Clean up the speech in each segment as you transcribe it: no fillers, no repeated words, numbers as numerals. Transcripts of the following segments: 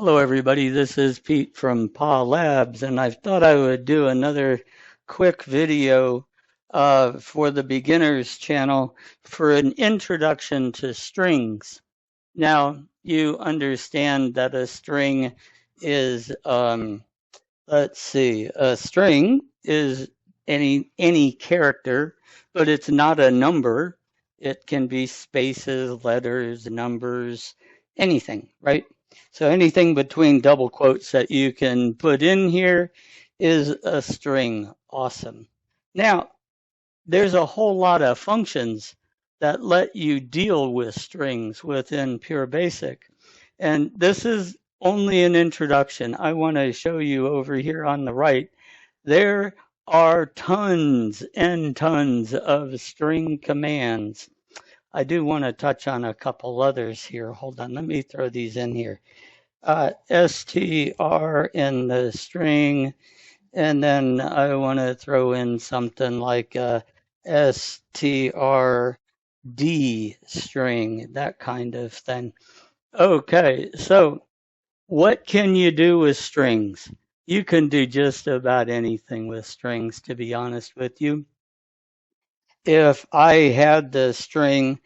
Hello, everybody. This is Pete from PA Labs, and I thought I would do another quick video for the beginners channel for an introduction to strings. Now, you understand that a string is, let's see, a string is any character, but it's not a number. It can be spaces, letters, numbers, anything, right? So anything between double quotes that you can put in here is a string. Awesome. Now, there's a whole lot of functions that let you deal with strings within PureBasic. And this is only an introduction. I want to show you over here on the right. There are tons and tons of string commands. I do want to touch on a couple others here. Hold on, let me throw these in here. str in the string, and then I want to throw in something like strd string, that kind of thing. Okay, so what can you do with strings? You can do just about anything with strings, to be honest with you. If I had the string,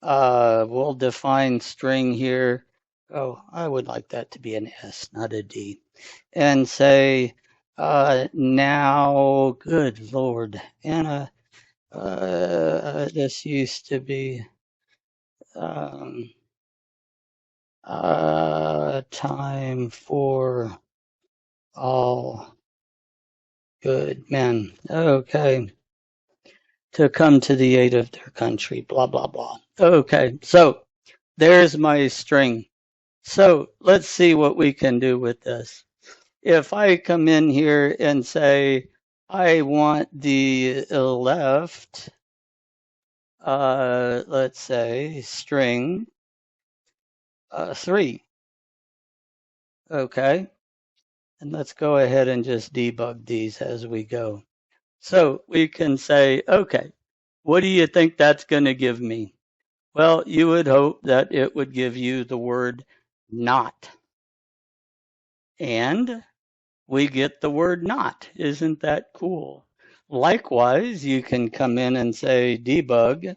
we'll define string here. Oh, I would like that to be an S, not a D. And say, now, good Lord, Anna, this used to be time for all good men. Okay. To come to the aid of their country, blah, blah, blah. Okay. So there's my string. So let's see what we can do with this. If I come in here and say, I want the left, let's say string 3. Okay. And let's go ahead and just debug these as we go. So we can say, okay, what do you think that's going to give me? Well, you would hope that it would give you the word not. And we get the word not. Isn't that cool? Likewise, you can come in and say debug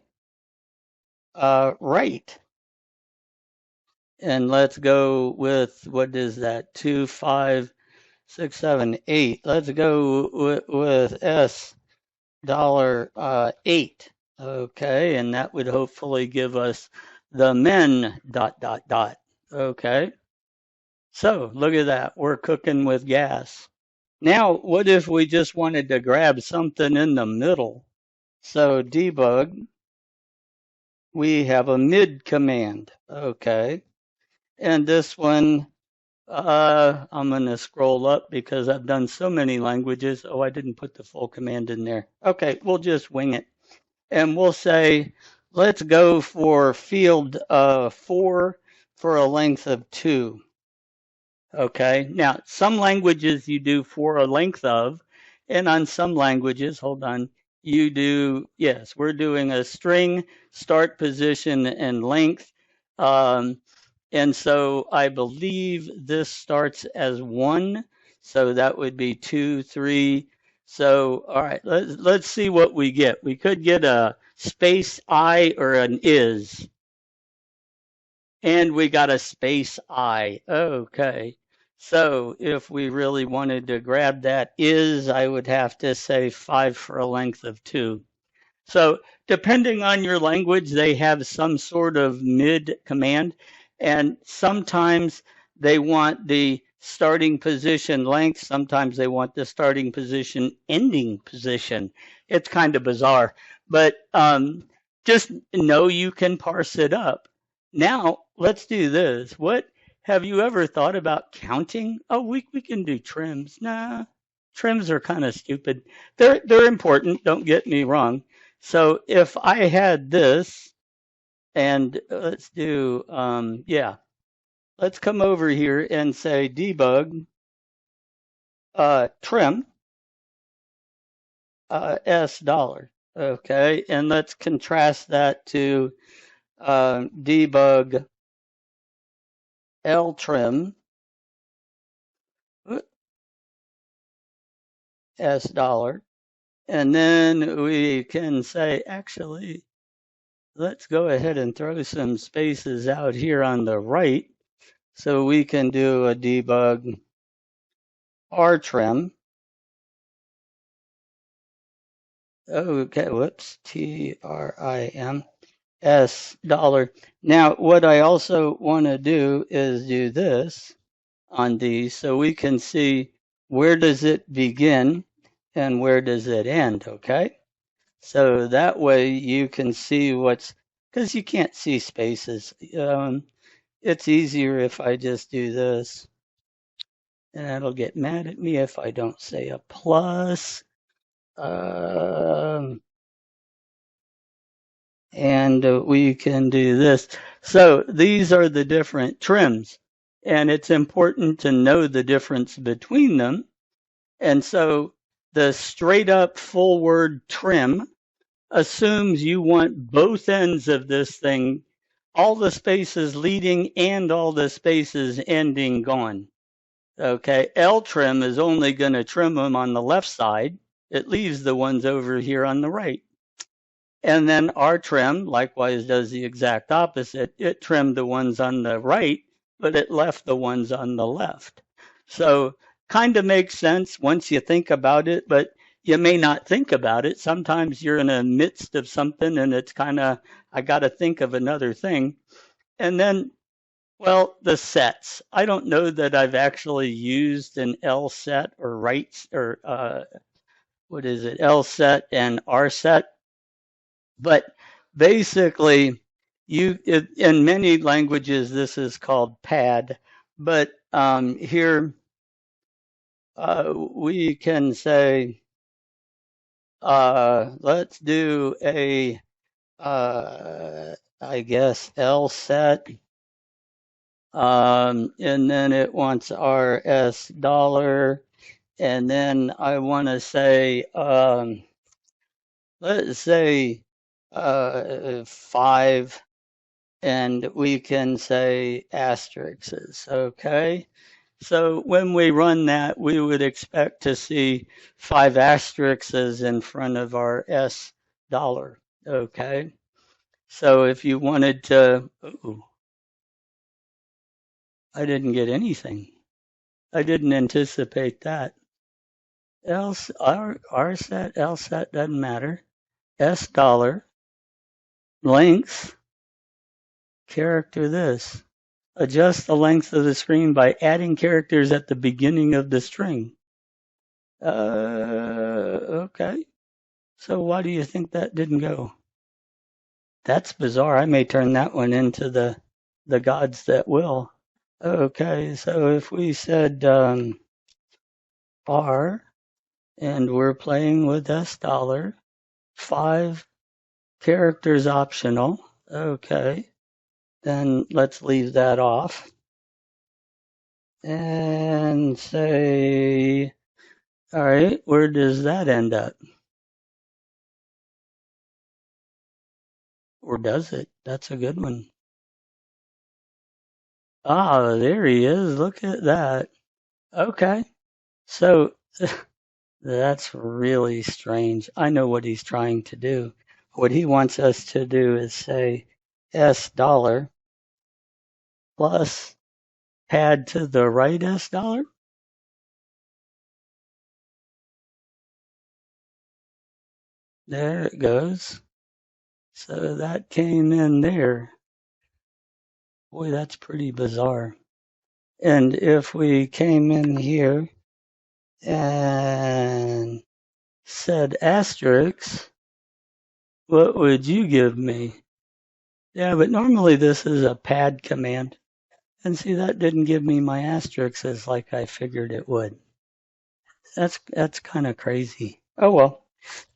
right. And let's go with, what is that? 2, 5, 6, 7, 8. Let's go with S $8. Okay, and that would hopefully give us the men ... Okay, so look at that. We're cooking with gas. Now, what if we just wanted to grab something in the middle? So debug, we have a mid command. Okay, and this one, I'm going to scroll up because I've done so many languages. Oh, I didn't put the full command in there. Okay, we'll just wing it. And we'll say, let's go for field 4 for a length of 2. Okay, now some languages you do for a length of, and on some languages, hold on, you do, yes, we're doing a string, start position, and length. And so I believe this starts as 1, so that would be 2, 3. So, all right, let's see what we get. We could get a space I or an is. And we got a space I. Okay. So if we really wanted to grab that is, I would have to say 5 for a length of 2. So depending on your language, they have some sort of mid command. And sometimes they want the starting position length. Sometimes they want the starting position ending position. It's kind of bizarre. But just know you can parse it up. Now, let's do this. What have you ever thought about counting? Oh, we can do trims. Nah, trims are kind of stupid. They're important, don't get me wrong. So if I had this, and let's do, yeah, let's come over here and say debug trim S $. Okay, and let's contrast that to debug L trim S dollar. And then we can say, actually, let's go ahead and throw some spaces out here on the right so we can do a debug R trim. Okay, whoops, TRIM S dollar. Now, what I also want to do is do this on these so we can see where does it begin and where does it end, okay? So that way you can see what's, because you can't see spaces. It's easier if I just do this, and it'll get mad at me if I don't say a plus. Um, and we can do this. So these are the different trims, and it's important to know the difference between them. And so the straight up full word trim assumes you want both ends of this thing, all the spaces leading and all the spaces ending gone. Okay, L trim is only going to trim them on the left side. It leaves the ones over here on the right. And then R trim likewise does the exact opposite. It trimmed the ones on the right, but it left the ones on the left. So kind of makes sense once you think about it, but you may not think about it. Sometimes you're in the midst of something and it's kind of, I got to think of another thing. And then, well, the sets. I don't know that I've actually used an L set or right or what is it, L set and R set. But basically, in many languages, this is called pad. But here we can say, let's do a, I guess, L set. And then it wants our S dollar. And then I want to say, let's say 5, and we can say asterisks, okay? So when we run that, we would expect to see 5 asterisks in front of our S dollar, okay? So if you wanted to, ooh, I didn't get anything. I didn't anticipate that. R set, L set, doesn't matter. S dollar, length, character this. Adjust the length of the screen by adding characters at the beginning of the string. Okay. So why do you think that didn't go? That's bizarre. I may turn that one into the gods that will. Okay, so if we said R and we're playing with S dollar, 5 characters optional. Okay, then let's leave that off and say, all right, where does that end up? Or does it? That's a good one. Ah, there he is. Look at that. Okay. So that's really strange. I know what he's trying to do. What he wants us to do is say S dollar plus pad to the right S dollar. There it goes. So that came in there. Boy, that's pretty bizarre. And if we came in here and said asterisk, what would you give me? Yeah, but normally this is a pad command. And see, that didn't give me my asterisks like I figured it would. That's kind of crazy. Oh well,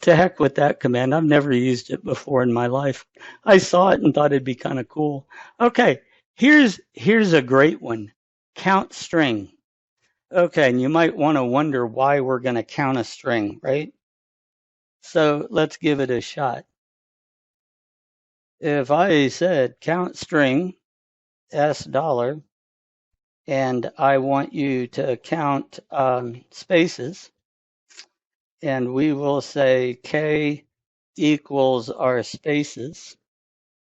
to heck with that command. I've never used it before in my life. I saw it and thought it'd be kind of cool. Okay, here's a great one. Count string. Okay, and you might want to wonder why we're going to count a string, right? So let's give it a shot. If I said count string S dollar, and I want you to count spaces, and we will say K equals our spaces.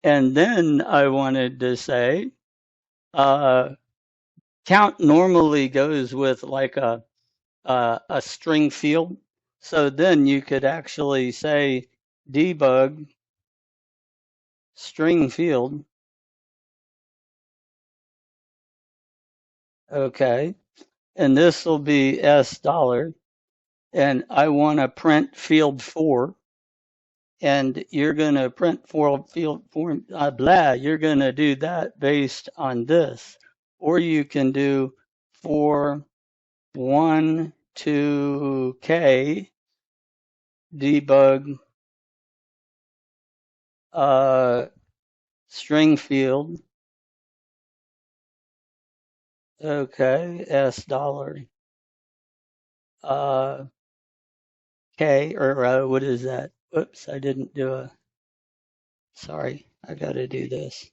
And then I wanted to say, count normally goes with like a string field. So then you could actually say debug string field. Okay. And this will be $. And I want to print field 4. And you're going to print for field 4, blah. You're going to do that based on this. Or you can do 4, 1, 2, K, debug, string field. Okay, $. K, or what is that? Oops, I didn't do sorry, I got to do this.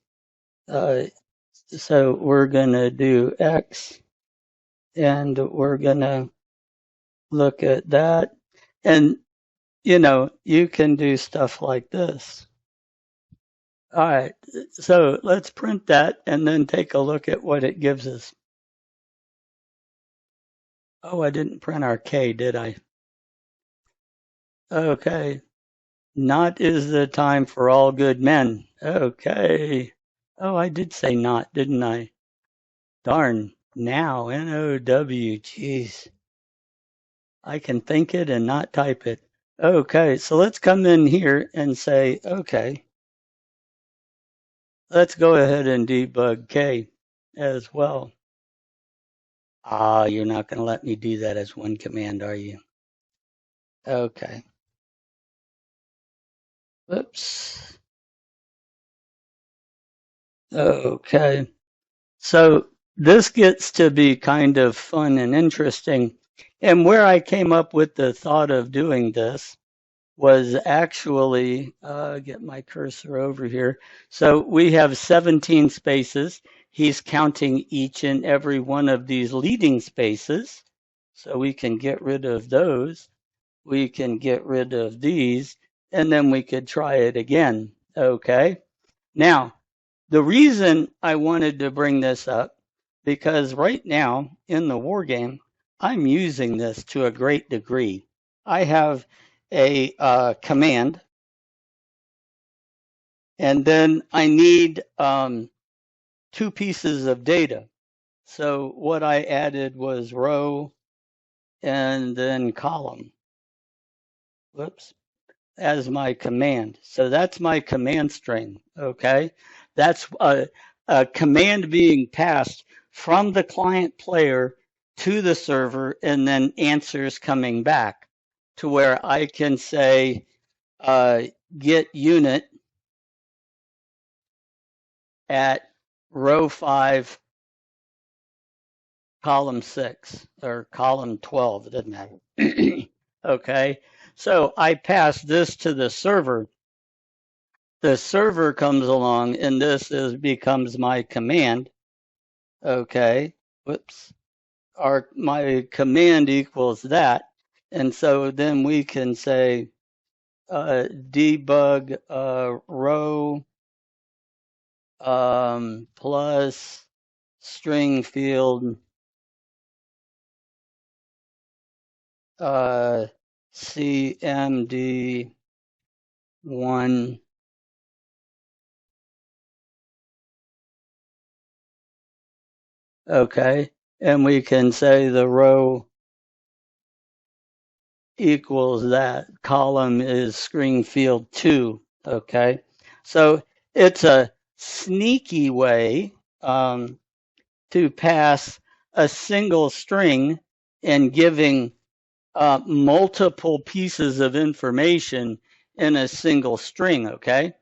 So we're going to do X, and we're going to look at that. And, you can do stuff like this. All right, so let's print that and then take a look at what it gives us. Oh, I didn't print our K, did I? Okay. Not is the time for all good men. Okay. Oh, I did say not, didn't I? Darn. Now, N-O-W, jeez. I can think it and not type it. Okay, so let's come in here and say, okay, let's go ahead and debug K as well. You're not going to let me do that as one command, are you? Okay. Oops. Okay. So this gets to be kind of fun and interesting. And where I came up with the thought of doing this was actually, get my cursor over here. So we have 17 spaces. He's counting each and every one of these leading spaces. So we can get rid of those. We can get rid of these, and then we could try it again. Okay. Now, the reason I wanted to bring this up, because right now in the war game, I'm using this to a great degree. I have a command, and then I need 2 pieces of data. So what I added was row and then column. Whoops. As my command. So that's my command string. Okay. That's a command being passed from the client player to the server, and then answers coming back to where I can say, get unit at row 5, column 6, or column 12. It doesn't matter. Okay. So I pass this to the server. The server comes along, and becomes my command. Okay. Whoops. My command equals that. And so then we can say debug row plus string field CMD1. Okay. And we can say the row equals that. Column is string field 2. Okay. So it's a sneaky way to pass a single string and giving multiple pieces of information in a single string. Okay.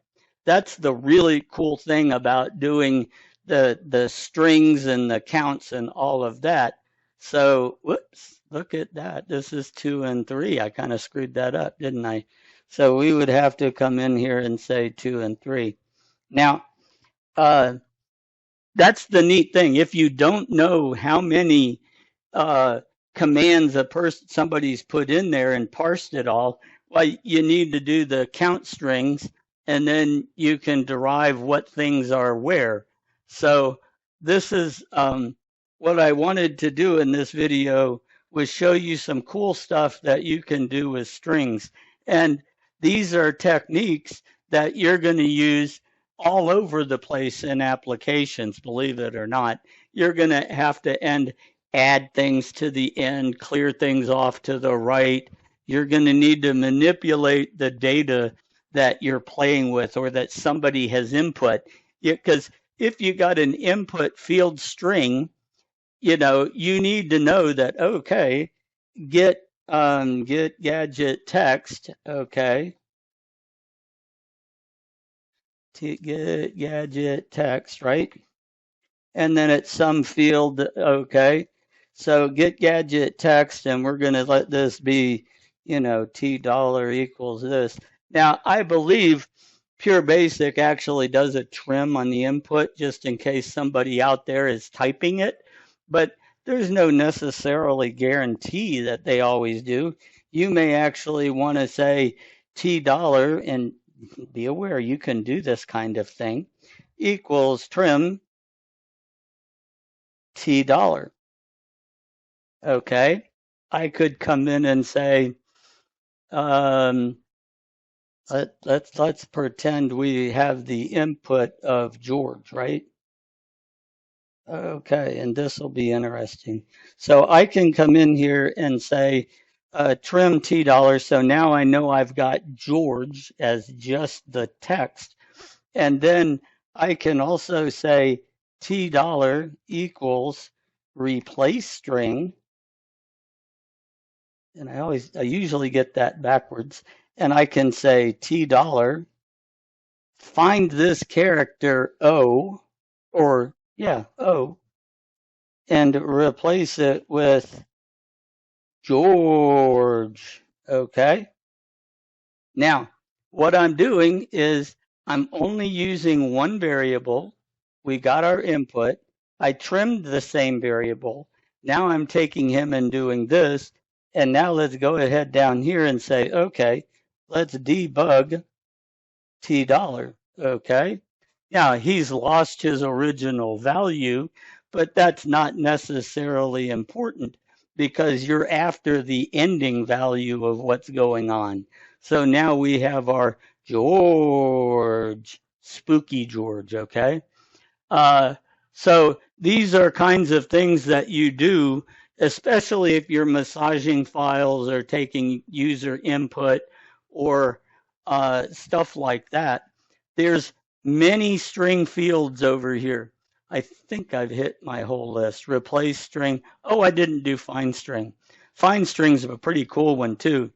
That's the really cool thing about doing the strings and the counts and all of that. So, whoops, look at that. This is 2 and 3. I kind of screwed that up, didn't I? So we would have to come in here and say 2 and 3. Now, that's the neat thing. If you don't know how many commands somebody's put in there and parsed it all, well, you need to do the count strings, and then you can derive what things are where. So this is what I wanted to do in this video, was show you some cool stuff that you can do with strings. And these are techniques that you're going to use all over the place in applications, believe it or not. You're going to have to add things to the end, clear things off to the right. You're going to need to manipulate the data that you're playing with or that somebody has input. Because if you got an input field string, you need to know that, okay, get gadget text, okay, to get gadget text, right? And then it's some field, okay. So get gadget text, and we're going to let this be, $T equals this. Now, I believe PureBasic actually does a trim on the input just in case somebody out there is typing it, but there's no necessarily guarantee that they always do. You may actually want to say $, and be aware you can do this kind of thing, equals trim $. Okay. I could come in and say, let's pretend we have the input of George, right? Okay, and this will be interesting. So I can come in here and say trim $. So now I know I've got George as just the text. And then I can also say $T equals replace string. And I usually get that backwards. And I can say $T, find this character O, or yeah, O, and replace it with George. Okay. Now, what I'm doing is I'm only using one variable. We got our input. I trimmed the same variable. Now I'm taking him and doing this. And now let's go ahead down here and say, okay, let's debug $T. Okay. Now he's lost his original value, but that's not necessarily important because you're after the ending value of what's going on. So now we have our George, spooky George, okay? So these are kinds of things that you do, especially if you're massaging files or taking user input or stuff like that. There's many string fields over here. I think I've hit my whole list. Replace string. Oh, I didn't do find string. Find string's a pretty cool one too.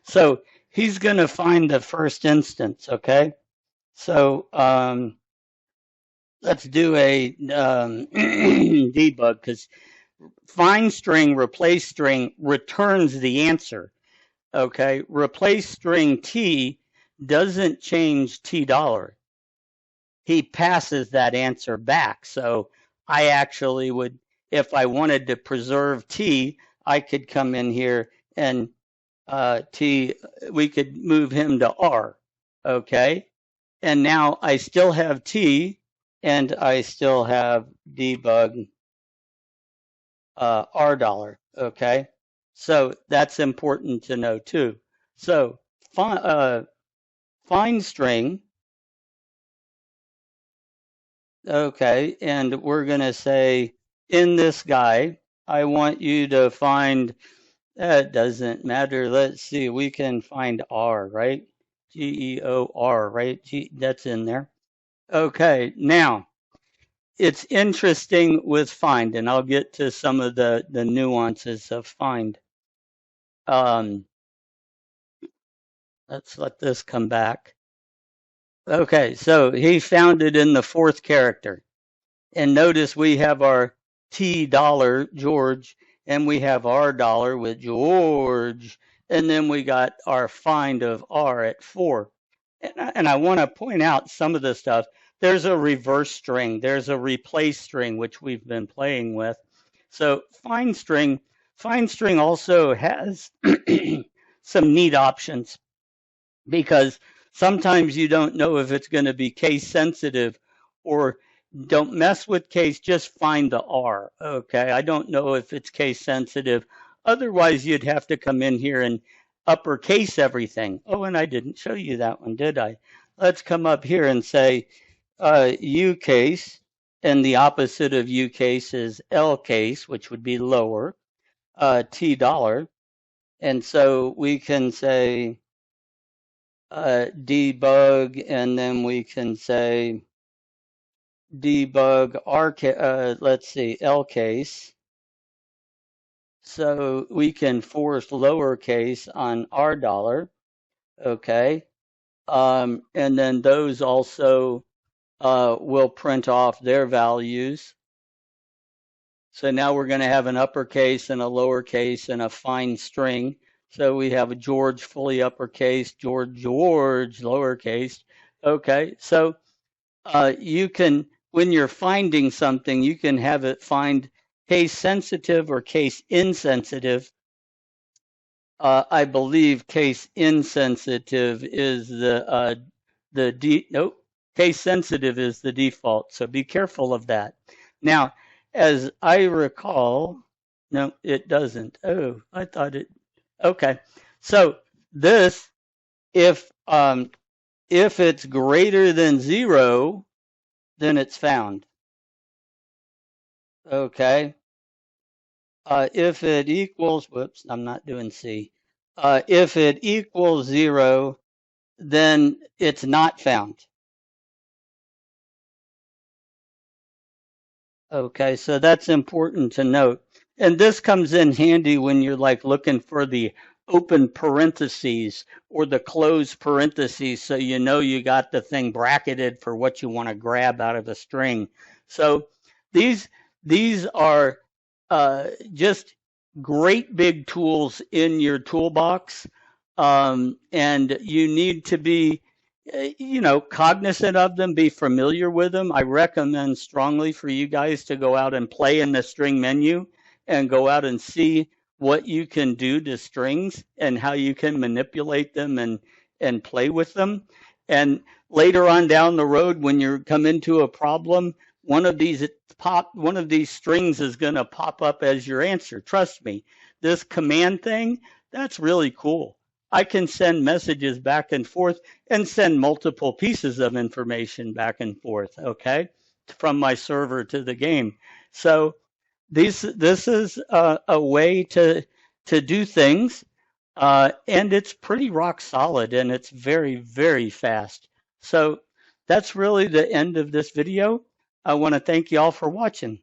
So he's going to find the first instance, okay? So let's do a debug, because find string, replace string returns the answer. Okay, replace string T doesn't change $T. He passes that answer back. So I actually would, if I wanted to preserve T, I could come in here and we could move him to R. Okay, and now I still have T, and I still have debug $R. Okay, so that's important to know too. So find string. Okay, and we're going to say in this guy, I want you to find, that doesn't matter. Let's see, we can find R, right? GEOR, right? That's in there. Okay, now it's interesting with find, and I'll get to some of the nuances of find. Let's let this come back. Okay, so he found it in the fourth character. And notice we have our $T George, and we have $R with George, and then we got our find of R at 4. And I want to point out some of the stuff. There's a reverse string. There's a replace string, which we've been playing with. So fine string also has some neat options because sometimes you don't know if it's going to be case sensitive or don't mess with case, just find the R. Okay, I don't know if it's case sensitive. Otherwise, you'd have to come in here and uppercase everything. Oh, and I didn't show you that one, did I? Let's come up here and say U case, and the opposite of U case is L case, which would be lower, T dollar. And so we can say debug, and then we can say debug let's see, L case. So we can force lowercase on R dollar, okay? And then those also will print off their values. So now we're going to have an uppercase and a lowercase and a fine string. So we have a George fully uppercase, George lowercase. Okay, so you can, when you're finding something, you can have it find case sensitive or case insensitive. I believe case insensitive is case sensitive is the default. So be careful of that. Now, as I recall, no, it doesn't. Oh, I thought it. Okay, so this, if it's greater than 0, then it's found. Okay. If it equals, whoops, I'm not doing C. If it equals 0, then it's not found. Okay, so that's important to note. And this comes in handy when you're like looking for the open parentheses or the closed parentheses, so you know you got the thing bracketed for what you want to grab out of a string. So these are just great big tools in your toolbox, and you need to be cognizant of them, be familiar with them. I recommend strongly for you guys to go out and play in the string menu and go out and see what you can do to strings and how you can manipulate them and play with them. And later on down the road, when you come into a problem, one of these strings is going to pop up as your answer. Trust me, this command thing, that's really cool. I can send messages back and forth and send multiple pieces of information back and forth, okay, from my server to the game. So this is a way to do things, and it's pretty rock solid, and it's very, very fast. So that's really the end of this video. I want to thank you all for watching.